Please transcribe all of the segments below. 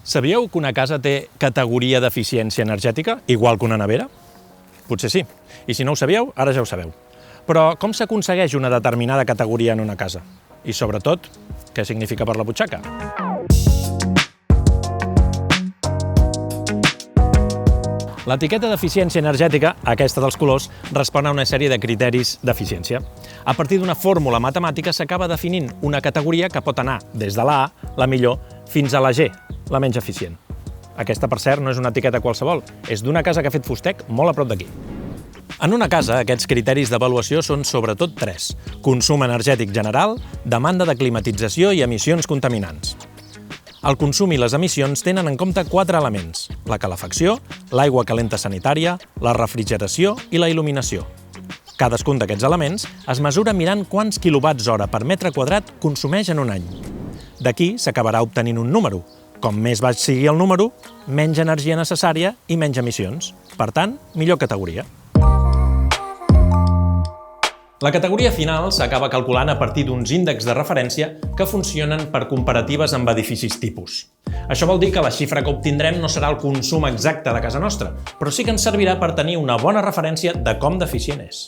Sabíeu que una casa té categoria d'eficiència energètica, igual que una nevera? Potser sí. I si no ho sabíeu, ara ja ho sabeu. Però com s'aconsegueix una determinada categoria en una casa? I sobretot, què significa per la butxaca? L'etiqueta d'eficiència energètica, aquesta dels colors, respon a una sèrie de criteris d'eficiència. A partir d'una fórmula matemàtica s'acaba definint una categoria que pot anar des de la A, la millor, fins a la G, la menys eficient. Aquesta, per cert, no és una etiqueta qualsevol, és d'una casa que ha fet Fustec molt a prop d'aquí. En una casa, aquests criteris d'avaluació són sobretot tres: consum energètic general, demanda de climatització i emissions contaminants. El consum i les emissions tenen en compte quatre elements: la calefacció, l'aigua calenta sanitària, la refrigeració i la il·luminació. Cadascun d'aquests elements es mesura mirant quants quilowatts-hora per metre quadrat consumeix en un any. D'aquí s'acabarà obtenint un número. Com més baix sigui el número, menys energia necessària i menys emissions. Per tant, millor categoria. La categoria final s'acaba calculant a partir d'uns índexs de referència que funcionen per comparatives amb edificis tipus. Això vol dir que la xifra que obtindrem no serà el consum exacte de casa nostra, però sí que ens servirà per tenir una bona referència de com d'eficient és.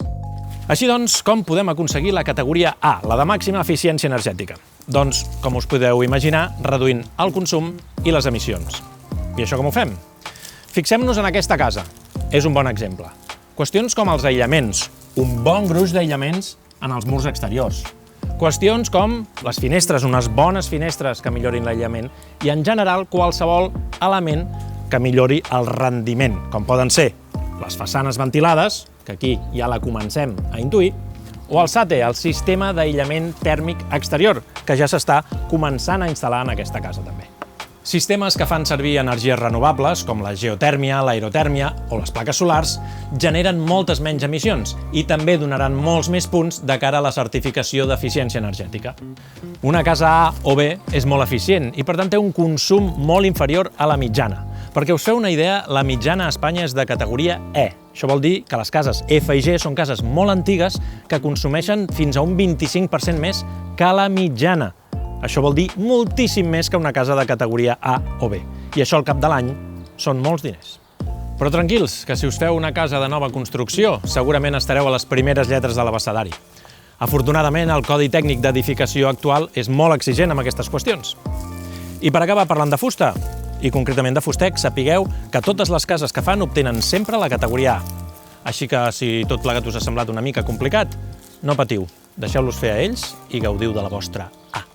Així doncs, com podem aconseguir la categoria A, la de màxima eficiència energètica? Doncs, com us podeu imaginar, reduint el consum i les emissions. I això com ho fem? Fixem-nos en aquesta casa. És un bon exemple. Qüestions com els aïllaments, un bon gruix d'aïllaments en els murs exteriors. Qüestions com les finestres, unes bones finestres que millorin l'aïllament i, en general, qualsevol element que millori el rendiment, com poden ser les façanes ventilades, que aquí ja la comencem a intuir, o el SATE, el sistema d'aïllament tèrmic exterior, que ja s'està començant a instal·lar en aquesta casa també. Sistemes que fan servir energies renovables, com la geotèrmia, l'aerotèrmia o les plaques solars, generen moltes menys emissions i també donaran molts més punts de cara a la certificació d'eficiència energètica. Una casa A o B és molt eficient i, per tant, té un consum molt inferior a la mitjana. Perquè us feu una idea, la mitjana a Espanya és de categoria E. Això vol dir que les cases F i G són cases molt antigues que consumeixen fins a un 25% més que la mitjana. Això vol dir moltíssim més que una casa de categoria A o B. I això al cap de l'any són molts diners. Però tranquils, que si us feu una casa de nova construcció, segurament estareu a les primeres lletres de l'abecedari. Afortunadament, el Codi Tècnic d'Edificació actual és molt exigent amb aquestes qüestions. I per acabar parlant de fusta, i concretament de Fustec, sapigueu que totes les cases que fan obtenen sempre la categoria A. Així que, si tot plegat us ha semblat una mica complicat, no patiu, deixeu-los fer a ells i gaudiu de la vostra A.